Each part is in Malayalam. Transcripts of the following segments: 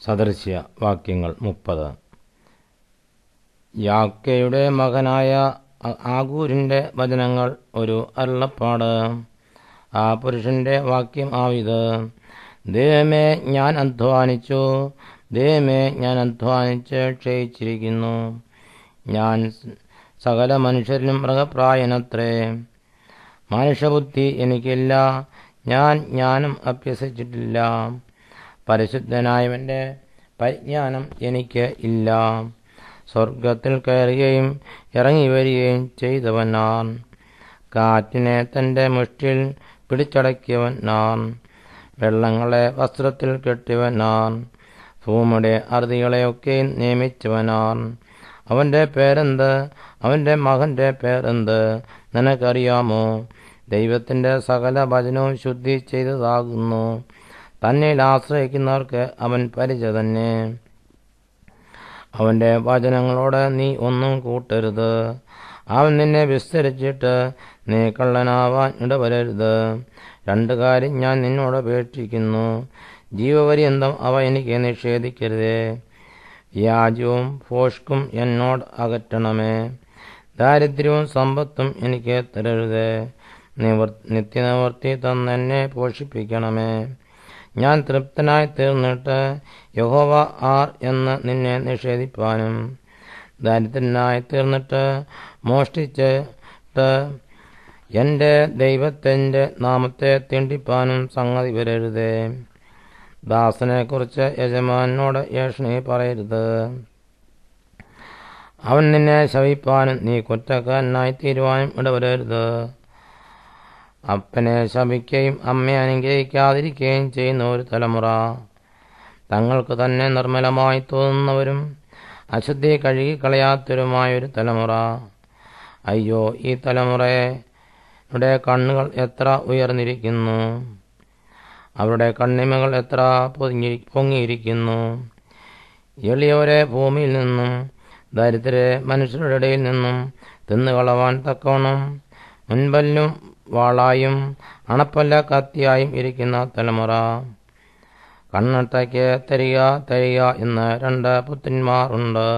സദൃശ്യ വാക്യങ്ങൾ 30. യാക്കയുടെ മകനായ ആഗൂരിൻ്റെ വചനങ്ങൾ ഒരു അരുളപ്പാട്. ആ പുരുഷന്റെ വാക്യം ആവിത്: ദൈവമേ, ഞാൻ അധ്വാനിച്ചു, ദൈവമേ, ഞാൻ അധ്വാനിച്ച് ക്ഷയിച്ചിരിക്കുന്നു. ഞാൻ സകല മനുഷ്യരിലും മൃഗപ്രായനത്രേ. മനുഷ്യബുദ്ധി എനിക്കില്ല, ഞാൻ ജ്ഞാനം അഭ്യസിച്ചിട്ടില്ല. പരിശുദ്ധനായവൻ്റെ പരിജ്ഞാനം എനിക്ക് ഇല്ല. സ്വർഗത്തിൽ കയറുകയും ഇറങ്ങി വരികയും ചെയ്തവൻ നാൻ. കാറ്റിനെ തൻ്റെ മുഷ്ടിയിൽ പിടിച്ചടക്കിയവൻ നാൻ. വെള്ളങ്ങളെ വസ്ത്രത്തിൽ കെട്ടിയവൻ നാൻ. ഭൂമിയുടെ അറുതികളെയൊക്കെ നിയമിച്ചവനാൻ. അവൻ്റെ പേരെന്ത്? അവൻ്റെ മകൻ്റെ പേരെന്ത്? നിനക്കറിയാമോ? ദൈവത്തിൻ്റെ സകല വചനവും ശുദ്ധി ചെയ്തതാകുന്നു. തന്നിൽ ആശ്രയിക്കുന്നവർക്ക് അവൻ പരിച തന്നെ. അവൻ്റെ വചനങ്ങളോട് നീ ഒന്നും കൂട്ടരുത്. അവൻ നിന്നെ വിസ്തരിച്ചിട്ട് നീ കള്ളനാവാൻ ഇടവരരുത്. 2 കാര്യം ഞാൻ നിന്നോട് അപേക്ഷിക്കുന്നു, ജീവപര്യന്തം അവ എനിക്ക് നിഷേധിക്കരുതേ. വ്യാജവും ഭോഷ്കും എന്നോട് അകറ്റണമേ. ദാരിദ്ര്യവും സമ്പത്തും എനിക്ക് തരരുതേ. നിത്യനിവൃത്തി തന്നെന്നെ പോഷിപ്പിക്കണമേ. ഞാൻ തൃപ്തനായി തീർന്നിട്ട് യഹോവ ആർ എന്ന് നിന്നെ നിഷേധിപ്പാനും, ദരിദ്രനായി തീർന്നിട്ട് മോഷ്ടിച്ചിട്ട് എൻ്റെ ദൈവത്തിൻ്റെ നാമത്തെ തീണ്ടിപ്പാനും സംഗതി വരരുതേ. ദാസനെക്കുറിച്ച് യജമാനോട് ഏഷണി പറയരുത്. അവൻ നിന്നെ ശപിപ്പാനും നീ കുറ്റക്കാരനായി തീരുവാനും ഇടവരരുത്. അപ്പനെ ശപിക്കുകയും അമ്മയെ അനുഗ്രഹിക്കാതിരിക്കുകയും ചെയ്യുന്ന ഒരു തലമുറ, തങ്ങൾക്ക് തന്നെ നിർമ്മലമായി തോന്നുന്നവരും അശുദ്ധി കഴുകിക്കളയാത്തവരുമായൊരു തലമുറ. അയ്യോ, ഈ തലമുറയുടെ കണ്ണുകൾ എത്ര ഉയർന്നിരിക്കുന്നു, അവരുടെ കണ്ണിമകൾ എത്ര പൊങ്ങിയിരിക്കുന്നു. എളിയവരെ ഭൂമിയിൽ നിന്നും ദരിദ്രരെ മനുഷ്യരുടെ ഇടയിൽ നിന്നും തിന്നുകളവാൻ തക്കവണ്ണം മുൻപല്ലും വാളായും അണപ്പല്ല കത്തിയായും ഇരിക്കുന്ന തലമുറ. കണ്ണട്ടയ്ക്ക് തരിക എന്ന് 2 പുത്രന്മാർ ഉണ്ട്.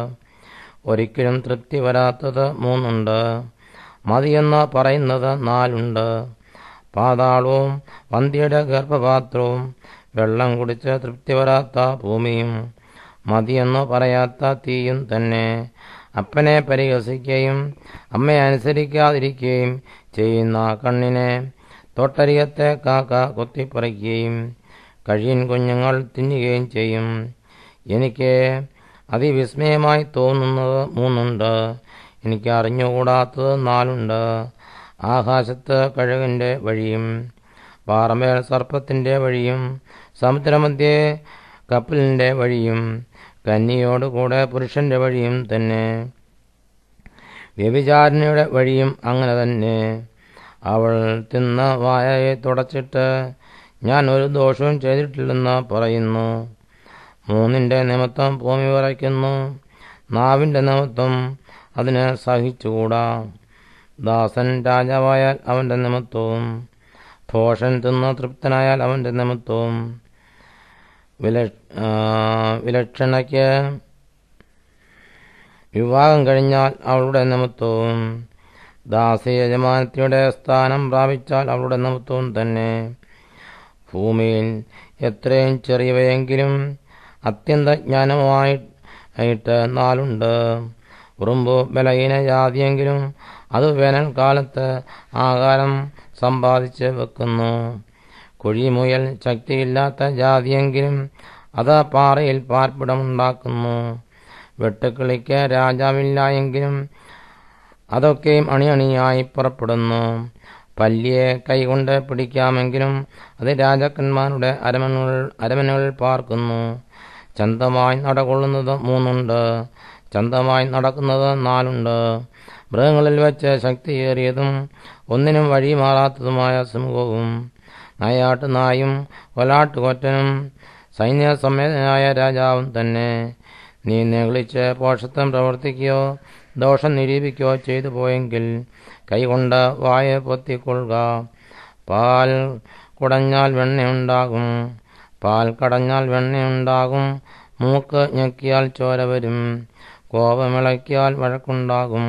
ഒരിക്കലും തൃപ്തി വരാത്തത് 3 ഉണ്ട്. മതിയെന്ന് പറയുന്നത് 4 ഉണ്ട്. പാതാളവും വന്ധ്യയുടെ ഗർഭപാത്രവും വെള്ളം കുടിച്ച് തൃപ്തി വരാത്ത ഭൂമിയും മതിയെന്ന് പറയാത്ത തീയും തന്നെ. അപ്പനെ പരിഹസിക്കുകയും അമ്മയെ അനുസരിക്കാതിരിക്കുകയും ചെയ്യുന്ന കണ്ണിനെ തൊട്ടരികത്തെ കാക്ക കൊത്തിപ്പറിക്കുകയും കഴിയൻ കുഞ്ഞുങ്ങൾ തിന്നുകയും ചെയ്യും. എനിക്ക് അതിവിസ്മയമായി തോന്നുന്നത് 3 ഉണ്ട്. എനിക്ക് അറിഞ്ഞുകൂടാത്തത് 4 ഉണ്ട്. ആകാശത്ത് കഴുകൻ്റെ വഴിയും പാറമേൽ സർപ്പത്തിൻ്റെ വഴിയും സമുദ്രമധ്യേ കപ്പലിൻ്റെ വഴിയും കന്യയോടുകൂടെ പുരുഷന്റെ വഴിയും തന്നെ. വ്യഭിചാരിണിയുടെ വഴിയും അങ്ങനെ തന്നെ. അവൾ തിന്ന വായയെ തുടച്ചിട്ട് ഞാൻ ഒരു ദോഷവും ചെയ്തിട്ടില്ലെന്ന് പറയുന്നു. 3ന്റെ നിമിത്തം ഭൂമി വിറയ്ക്കുന്നു, നാവിൻ്റെ നിമിത്തം അതിന് സഹിച്ചുകൂടാ. ദാസൻ രാജാവായാൽ അവൻ്റെ നിമിത്തവും, ഭോഷൻ തിന്ന് തൃപ്തനായാൽ അവൻ്റെ നിമിത്തവും, വിലക്ഷണയ്ക്ക് വിവാഹം കഴിഞ്ഞാൽ അവളുടെ നിമിത്തവും, ദാസി യജമാനത്തിയുടെ സ്ഥാനം പ്രാപിച്ചാൽ അവളുടെ നിമിത്തവും തന്നെ. ഭൂമിയിൽ എത്രയും ചെറിയവയെങ്കിലും അത്യന്തജ്ഞാനമായിട്ട് 4 ഉണ്ട്. ഉറുമ്പ് ബലഹീന ജാതിയെങ്കിലും അത് വേനൽക്കാലത്ത് ആഹാരം സമ്പാദിച്ച് വെക്കുന്നു. കുഴിമുയൽ ശക്തിയില്ലാത്ത ജാതിയെങ്കിലും അത് പാറയിൽ പാർപ്പിടമുണ്ടാക്കുന്നു. വെട്ടുക്കിളിക്ക് രാജാവില്ല എങ്കിലും അതൊക്കെയും അണിയണിയായി പുറപ്പെടുന്നു. പല്ലിയെ കൈകൊണ്ട് പിടിക്കാമെങ്കിലും അത് രാജാക്കന്മാരുടെ അരമനകളിൽ പാർക്കുന്നു. ചന്തമായി നടകൊള്ളുന്നത് 3 ഉണ്ട്. ചന്തമായി നടക്കുന്നത് 4 ഉണ്ട്. മൃഗങ്ങളിൽ വെച്ച് ശക്തിയേറിയതും ഒന്നിനും വഴി മാറാത്തതുമായ സിംഹവും നായാട്ട് നായും കൊലാട്ടുകൊറ്റനും സൈന്യസമേതനായ രാജാവും തന്നെ. നീ നെഗളിച്ച് പോഷത്വം പ്രവർത്തിക്കുകയോ ദോഷം നിരൂപിക്കുകയോ ചെയ്തു പോയെങ്കിൽ കൈകൊണ്ട് വായ പൊത്തിക്കൊള്ളുക. പാൽ കുടഞ്ഞാൽ വെണ്ണയുണ്ടാകും, പാൽ കടഞ്ഞാൽ വെണ്ണയുണ്ടാകും. മൂക്ക് ഞെക്കിയാൽ ചോര വരും, കോപമിളക്കിയാൽ വഴക്കുണ്ടാകും.